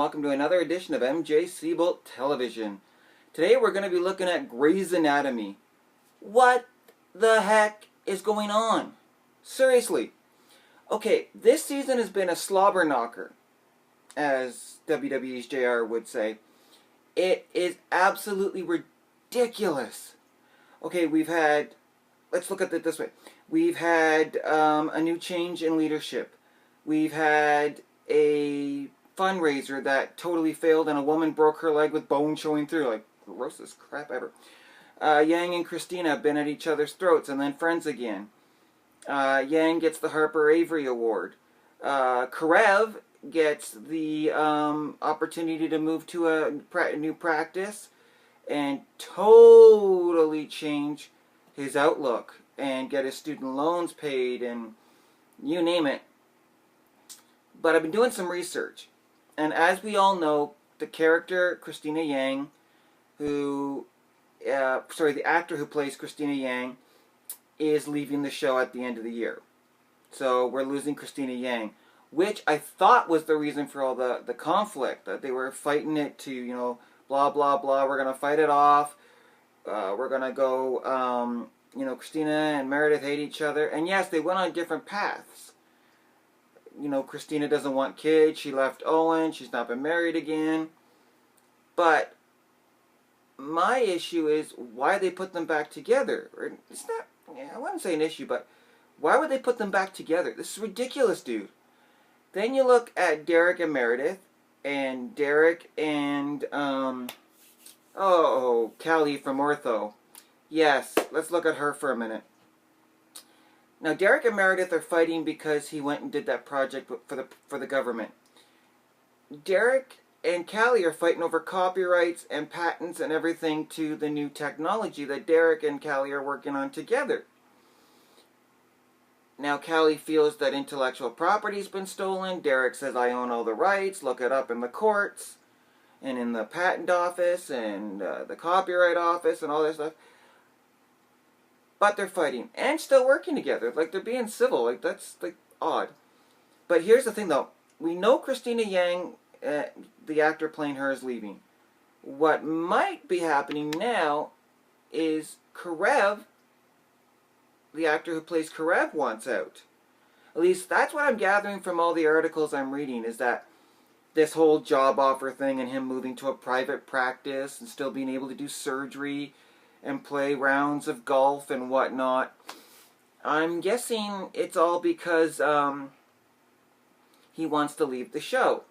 welcome to another edition of MJSiebolt Television. Today we're going to be looking at Grey's Anatomy. What the heck is going on? Seriously. Okay, this season has been a slobber knocker, as WWE's JR would say. It is absolutely ridiculous. Okay, let's look at it this way. We've had a new change in leadership. We've had a fundraiser that totally failed and a woman broke her leg with bone showing through. Like, grossest crap ever. Yang and Christina have been at each other's throats and then friends again. Yang gets the Harper Avery Award. Karev gets the opportunity to move to a new practice and totally change his outlook and get his student loans paid and you name it. But I've been doing some research, and as we all know, the character Christina Yang, the actor who plays Christina Yang, is leaving the show at the end of the year. So we're losing Christina Yang, which I thought was the reason for all the conflict, that they were fighting it to, blah, blah, blah, we're going to fight it off, we're going to go, Christina and Meredith hate each other, and yes, they went on different paths. Christina doesn't want kids, she left Owen, she's not been married again, but my issue is why they put them back together. It's not, I wouldn't say an issue, but why would they put them back together? This is ridiculous, dude. Then you look at Derek and Meredith, and Derek and, Callie from Ortho. Yes, let's look at her for a minute. Now, Derek and Meredith are fighting because he went and did that project for the government. Derek and Callie are fighting over copyrights and patents and everything to the new technology that Derek and Callie are working on together. Now, Callie feels that intellectual property's been stolen. Derek says, I own all the rights. Look it up in the courts and in the patent office and the copyright office and all that stuff. But they're fighting and still working together. Like, they're being civil. Like, that's, odd. But here's the thing, though. We know Christina Yang, the actor playing her, is leaving. What might be happening now is Karev, the actor who plays Karev, wants out. At least that's what I'm gathering from all the articles I'm reading, is that this whole job offer thing and him moving to a private practice and still being able to do surgery and play rounds of golf and whatnot. I'm guessing it's all because he wants to leave the show.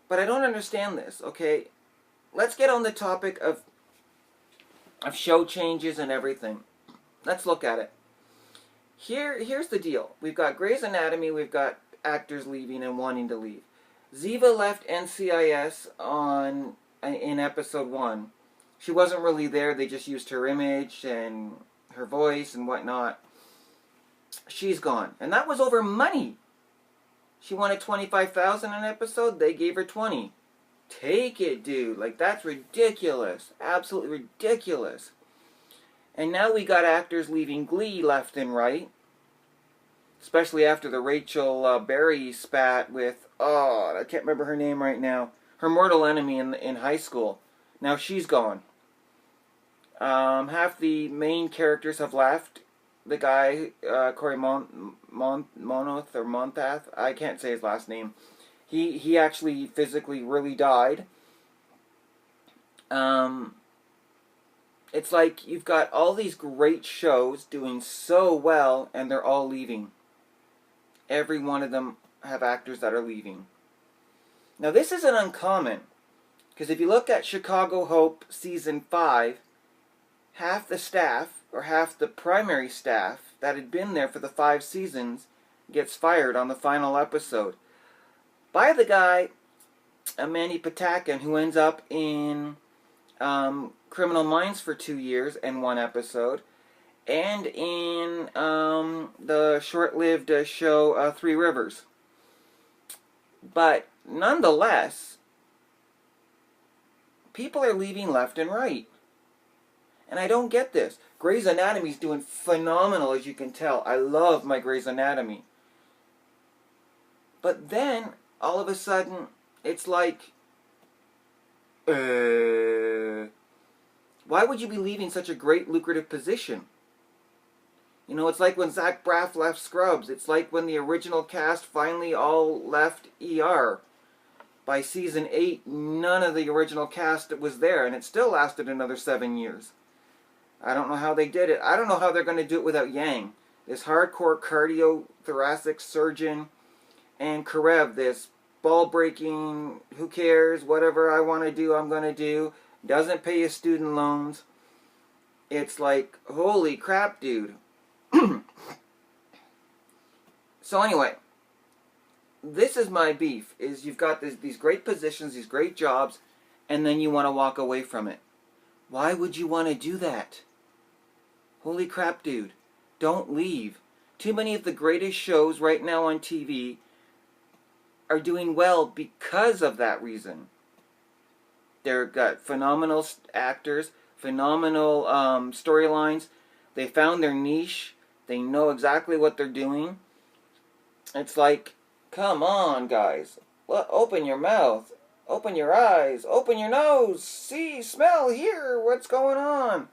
But I don't understand this, okay? Let's get on the topic of show changes and everything. Let's look at it. Here's the deal. We've got Grey's Anatomy, we've got actors leaving and wanting to leave. Ziva left NCIS in episode 1. She wasn't really there, they just used her image and her voice and whatnot. She's gone. And that was over money. She wanted $25,000 an episode, they gave her $20,000. Take it, dude. Like, that's ridiculous. Absolutely ridiculous. And now we got actors leaving Glee left and right. Especially after the Rachel Berry spat with, I can't remember her name right now. Her mortal enemy in high school. Now she's gone. Half the main characters have left. The guy, Corey Montath, I can't say his last name. He actually physically really died. It's like you've got all these great shows doing so well and they're all leaving. Every one of them have actors that are leaving. Now this isn't uncommon. Because if you look at Chicago Hope Season 5, half the staff, or half the primary staff, that had been there for the 5 seasons, gets fired on the final episode. By the guy, Mandy Patinkin, who ends up in Criminal Minds for 2 years and 1 episode, and in the short-lived show 3 Rivers. But nonetheless, people are leaving left and right. And I don't get this. Grey's Anatomy's doing phenomenal, as you can tell. I love my Grey's Anatomy. But then, all of a sudden, it's like Why would you be leaving such a great, lucrative position? You know, it's like when Zach Braff left Scrubs. It's like when the original cast finally all left ER. By season 8, none of the original cast was there, and it still lasted another 7 years. I don't know how they did it. I don't know how they're going to do it without Yang. This hardcore cardiothoracic surgeon, and Karev, this ball-breaking, who cares, whatever I want to do, I'm going to do, doesn't pay his student loans. It's like, holy crap, dude. So anyway, this is my beef, is you've got these great positions, these great jobs, and then you want to walk away from it. Why would you want to do that? Holy crap, dude. Don't leave. Too many of the greatest shows right now on TV are doing well because of that reason. They've got phenomenal actors, phenomenal storylines. They found their niche. They know exactly what they're doing. It's like, come on, guys. Open your mouth. Open your eyes. Open your nose. See, smell, hear what's going on.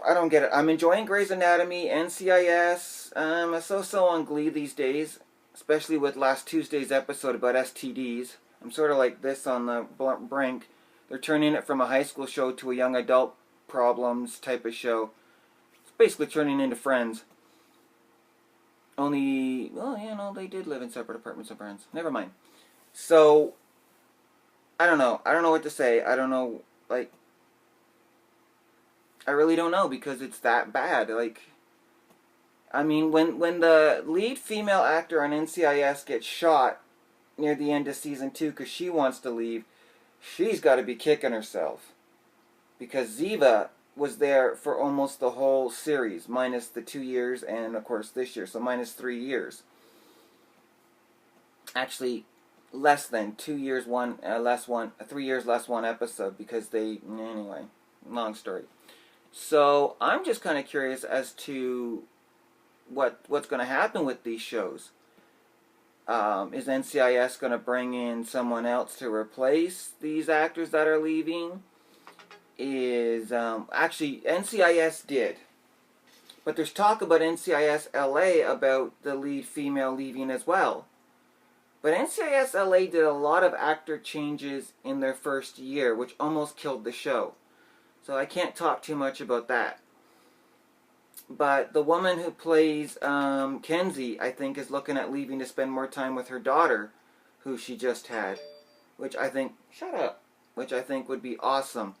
I don't get it. I'm enjoying Grey's Anatomy, NCIS. I'm so on Glee these days, especially with last Tuesday's episode about STDs. I'm sort of like this on the brink. They're turning it from a high school show to a young adult problems type of show. It's basically turning into Friends. Only, well, you know, they did live in separate apartments and Friends. Never mind. So, I don't know. I don't know what to say. I don't know, like, I really don't know because it's that bad. Like, I mean, when the lead female actor on NCIS gets shot near the end of season 2 because she wants to leave, she's got to be kicking herself. Because Ziva was there for almost the whole series, minus the 2 years and, of course, this year, so minus 3 years. Actually, less than 2 years, 3 years less one episode because they, anyway, long story. So I'm just kind of curious as to what's going to happen with these shows. Is NCIS going to bring in someone else to replace these actors that are leaving? Actually, NCIS did. But there's talk about NCIS LA about the lead female leaving as well. But NCIS LA did a lot of actor changes in their first year, which almost killed the show. So I can't talk too much about that. But the woman who plays Kenzie, I think, is looking at leaving to spend more time with her daughter, who she just had. Which I think, shut up, which I think would be awesome.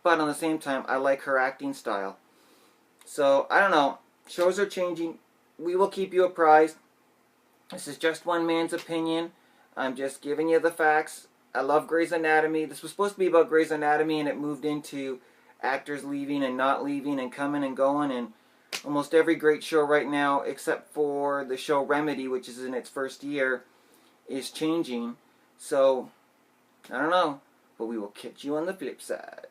But on the same time, I like her acting style. So, I don't know. Shows are changing. We will keep you apprised. This is just one man's opinion. I'm just giving you the facts. I love Grey's Anatomy. This was supposed to be about Grey's Anatomy, and it moved into actors leaving and not leaving and coming and going. And almost every great show right now, except for the show Remedy, which is in its first year, is changing. So, I don't know. But we will catch you on the flip side.